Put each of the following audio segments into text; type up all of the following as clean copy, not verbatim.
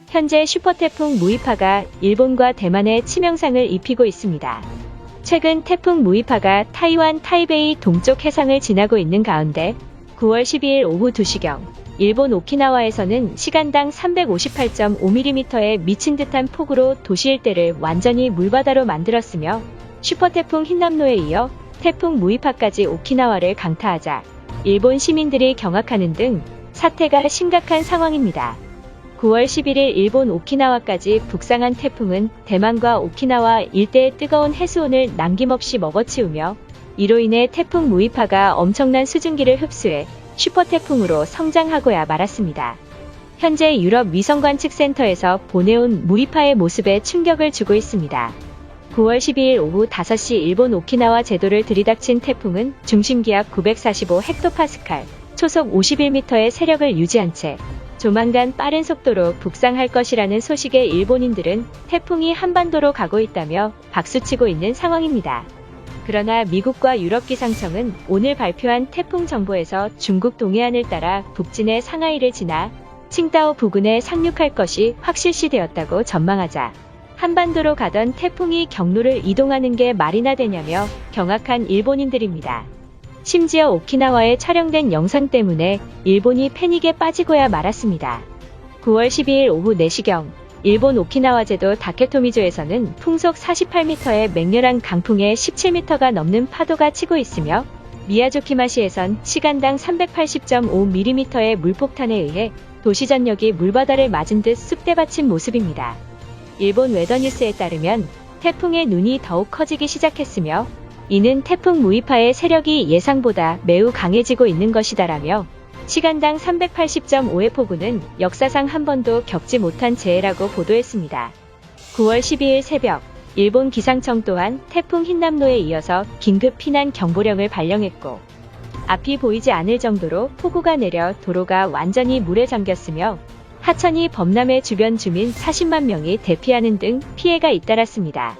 현재 슈퍼태풍 무이파가 일본과 대만에 치명상을 입히고 있습니다. 최근 태풍 무이파가 타이완 타이베이 동쪽 해상을 지나고 있는 가운데 9월 12일 오후 2시경 일본 오키나와에서는 시간당 358.5mm의 미친 듯한 폭우로 도시 일대를 완전히 물바다로 만들었으며 슈퍼태풍 흰남노에 이어 태풍 무이파까지 오키나와를 강타하자 일본 시민들이 경악하는 등 사태가 심각한 상황입니다. 9월 11일 일본 오키나와까지 북상한 태풍은 대만과 오키나와 일대의 뜨거운 해수온을 남김없이 먹어치우며 이로 인해 태풍 무이파가 엄청난 수증기를 흡수해 슈퍼태풍으로 성장하고야 말았습니다. 현재 유럽 위성관측센터에서 보내온 무이파의 모습에 충격을 주고 있습니다. 9월 12일 오후 5시 일본 오키나와 제도를 들이닥친 태풍은 중심기압 945헥토파스칼, 초속 51m의 세력을 유지한 채 조만간 빠른 속도로 북상할 것이라는 소식에 일본인들은 태풍이 한반도로 가고 있다며 박수치고 있는 상황입니다. 그러나 미국과 유럽 기상청은 오늘 발표한 태풍 정보에서 중국 동해안을 따라 북진해 상하이를 지나 칭다오 부근에 상륙할 것이 확실시되었다고 전망하자 한반도로 가던 태풍이 경로를 이동하는 게 말이나 되냐며 경악한 일본인들입니다. 심지어 오키나와에 촬영된 영상 때문에 일본이 패닉에 빠지고야 말았습니다. 9월 12일 오후 4시경 일본 오키나와 제도 다케토미주에서는 풍속 48m의 맹렬한 강풍에 17m가 넘는 파도가 치고 있으며 미야조키마시에선 시간당 380.5mm의 물폭탄에 의해 도시 전역이 물바다를 맞은 듯 쑥대밭인 모습입니다. 일본 웨더뉴스에 따르면 태풍의 눈이 더욱 커지기 시작했으며 이는 태풍 무이파의 세력이 예상보다 매우 강해지고 있는 것이다라며 시간당 380.5의 폭우는 역사상 한 번도 겪지 못한 재해라고 보도했습니다. 9월 12일 새벽 일본 기상청 또한 태풍 흰남노에 이어서 긴급 피난 경보령을 발령했고 앞이 보이지 않을 정도로 폭우가 내려 도로가 완전히 물에 잠겼으며 하천이 범람해 주변 주민 40만 명이 대피하는 등 피해가 잇따랐습니다.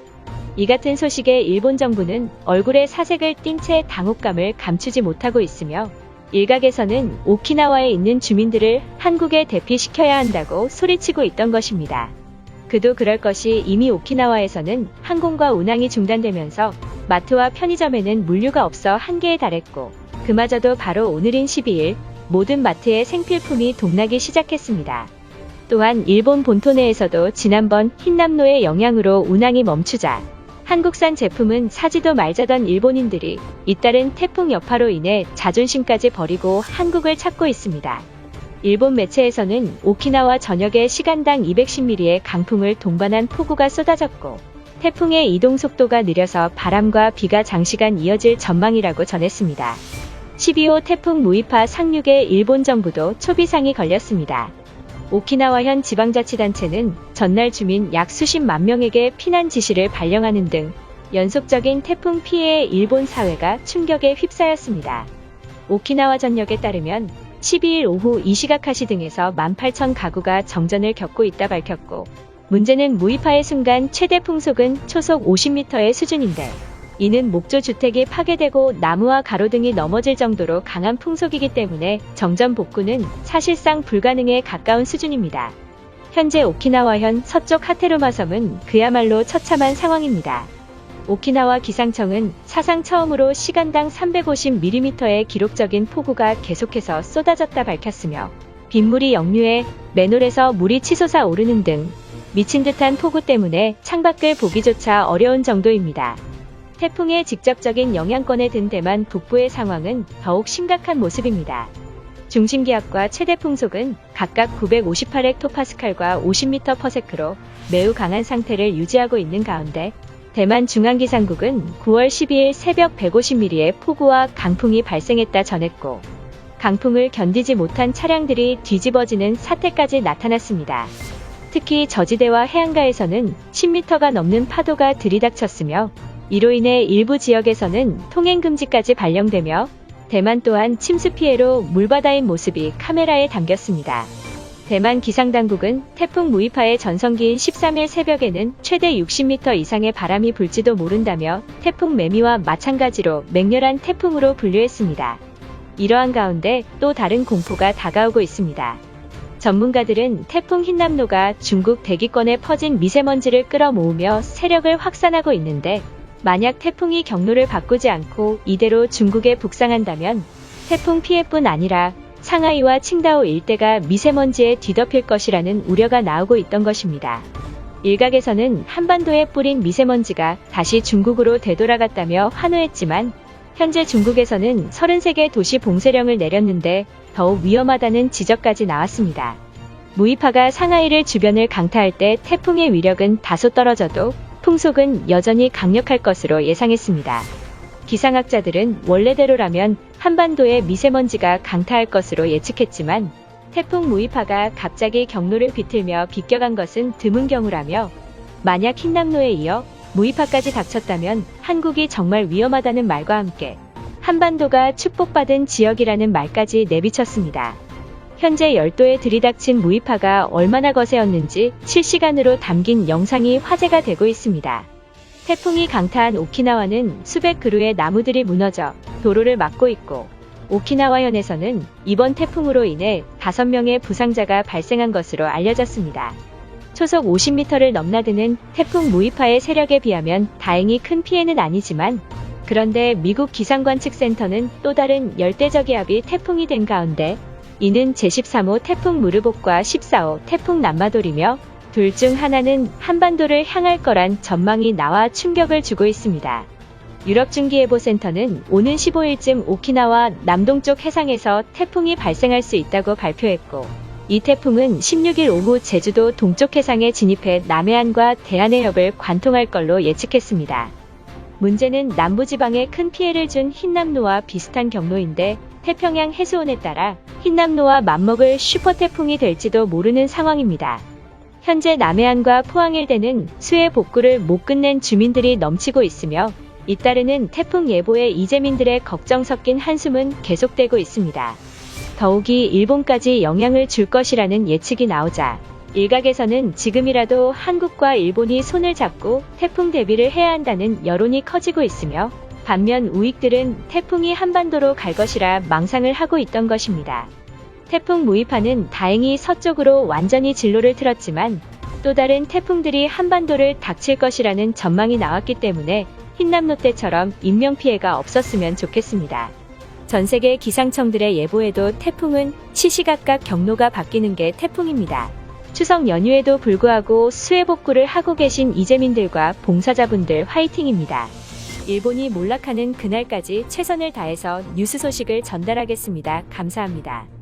이 같은 소식에 일본 정부는 얼굴에 사색을 띤 채 당혹감을 감추지 못하고 있으며 일각에서는 오키나와에 있는 주민들을 한국에 대피시켜야 한다고 소리치고 있던 것입니다. 그도 그럴 것이 이미 오키나와에서는 항공과 운항이 중단되면서 마트와 편의점에는 물류가 없어 한계에 달했고 그마저도 바로 오늘인 12일 모든 마트에 생필품이 동나기 시작했습니다. 또한 일본 본토 내에서도 지난번 흰남노의 영향으로 운항이 멈추자 한국산 제품은 사지도 말자던 일본인들이 잇따른 태풍 여파로 인해 자존심까지 버리고 한국을 찾고 있습니다. 일본 매체에서는 오키나와 전역에 시간당 210mm의 강풍을 동반한 폭우가 쏟아졌고 태풍의 이동 속도가 느려서 바람과 비가 장시간 이어질 전망이라고 전했습니다. 12호 태풍 무이파 상륙에 일본 정부도 초비상이 걸렸습니다. 오키나와현 지방자치단체는 전날 주민 약 수십만 명에게 피난 지시를 발령하는 등 연속적인 태풍 피해에 일본 사회가 충격에 휩싸였습니다. 오키나와 전역에 따르면 12일 오후 이시가카시 등에서 18,000 가구가 정전을 겪고 있다 밝혔고 문제는 무이파의 순간 최대 풍속은 초속 50m의 수준인데 이는 목조 주택이 파괴되고 나무와 가로등이 넘어질 정도로 강한 풍속이기 때문에 정전 복구는 사실상 불가능에 가까운 수준입니다. 현재 오키나와현 서쪽 하테루마 섬은 그야말로 처참한 상황입니다. 오키나와 기상청은 사상 처음으로 시간당 350mm의 기록적인 폭우가 계속해서 쏟아졌다 밝혔으며 빗물이 역류해 맨홀에서 물이 치솟아 오르는 등 미친 듯한 폭우 때문에 창밖을 보기조차 어려운 정도입니다. 태풍의 직접적인 영향권에 든 대만 북부의 상황은 더욱 심각한 모습입니다. 중심기압과 최대 풍속은 각각 958헥토파스칼과 50m/s로 매우 강한 상태를 유지하고 있는 가운데 대만 중앙기상국은 9월 12일 새벽 150mm의 폭우와 강풍이 발생했다 전했고 강풍을 견디지 못한 차량들이 뒤집어지는 사태까지 나타났습니다. 특히 저지대와 해안가에서는 10m가 넘는 파도가 들이닥쳤으며 이로 인해 일부 지역에서는 통행금지까지 발령되며 대만 또한 침수 피해로 물바다인 모습이 카메라에 담겼습니다. 대만 기상당국은 태풍 무이파의 전성기인 13일 새벽에는 최대 60m 이상의 바람이 불지도 모른다며 태풍 매미와 마찬가지로 맹렬한 태풍으로 분류했습니다. 이러한 가운데 또 다른 공포가 다가오고 있습니다. 전문가들은 태풍 흰남노가 중국 대기권에 퍼진 미세먼지를 끌어모으며 세력을 확산하고 있는데, 만약 태풍이 경로를 바꾸지 않고 이대로 중국에 북상한다면 태풍 피해뿐 아니라 상하이와 칭다오 일대가 미세먼지에 뒤덮일 것이라는 우려가 나오고 있던 것입니다. 일각에서는 한반도에 뿌린 미세먼지가 다시 중국으로 되돌아갔다며 환호했지만, 현재 중국에서는 33개 도시 봉쇄령을 내렸는데 더욱 위험하다는 지적까지 나왔습니다. 무이파가 상하이를 주변을 강타할 때 태풍의 위력은 다소 떨어져도 풍속은 여전히 강력할 것으로 예상했습니다. 기상학자들은 원래대로라면 한반도에 미세먼지가 강타할 것으로 예측했지만, 태풍 무이파가 갑자기 경로를 비틀며 비껴간 것은 드문 경우라며, 만약 흰남노에 이어 무이파까지 닥쳤다면 한국이 정말 위험하다는 말과 함께 한반도가 축복받은 지역이라는 말까지 내비쳤습니다. 현재 열도에 들이닥친 무이파가 얼마나 거세었는지 실시간으로 담긴 영상이 화제가 되고 있습니다. 태풍이 강타한 오키나와는 수백 그루의 나무들이 무너져 도로를 막고 있고, 오키나와현에서는 이번 태풍으로 인해 5명의 부상자가 발생한 것으로 알려졌습니다. 초속 50m를 넘나드는 태풍 무이파의 세력에 비하면 다행히 큰 피해는 아니지만, 그런데 미국 기상관측센터는 또 다른 열대저기압이 태풍이 된 가운데, 이는 제13호 태풍 무르복과 14호 태풍 남마돌이며 둘 중 하나는 한반도를 향할 거란 전망이 나와 충격을 주고 있습니다. 유럽중기예보센터는 오는 15일쯤 오키나와 남동쪽 해상에서 태풍이 발생할 수 있다고 발표했고, 이 태풍은 16일 오후 제주도 동쪽 해상에 진입해 남해안과 대한해협을 관통할 걸로 예측했습니다. 문제는 남부지방에 큰 피해를 준 흰남노와 비슷한 경로인데, 태평양 해수온에 따라 흰남노와 맞먹을 슈퍼태풍이 될지도 모르는 상황입니다. 현재 남해안과 포항 일대는 수해 복구를 못 끝낸 주민들이 넘치고 있으며, 잇따르는 태풍 예보에 이재민들의 걱정 섞인 한숨은 계속되고 있습니다. 더욱이 일본까지 영향을 줄 것이라는 예측이 나오자, 일각에서는 지금이라도 한국과 일본이 손을 잡고 태풍 대비를 해야 한다는 여론이 커지고 있으며, 반면 우익들은 태풍이 한반도로 갈 것이라 망상을 하고 있던 것입니다. 태풍 무이파는 다행히 서쪽으로 완전히 진로를 틀었지만, 또 다른 태풍들이 한반도를 닥칠 것이라는 전망이 나왔기 때문에 흰남노 때처럼 인명피해가 없었으면 좋겠습니다. 전세계 기상청들의 예보에도 태풍은 시시각각 경로가 바뀌는 게 태풍입니다. 추석 연휴에도 불구하고 수해 복구를 하고 계신 이재민들과 봉사자분들 화이팅입니다. 일본이 몰락하는 그날까지 최선을 다해서 뉴스 소식을 전달하겠습니다. 감사합니다.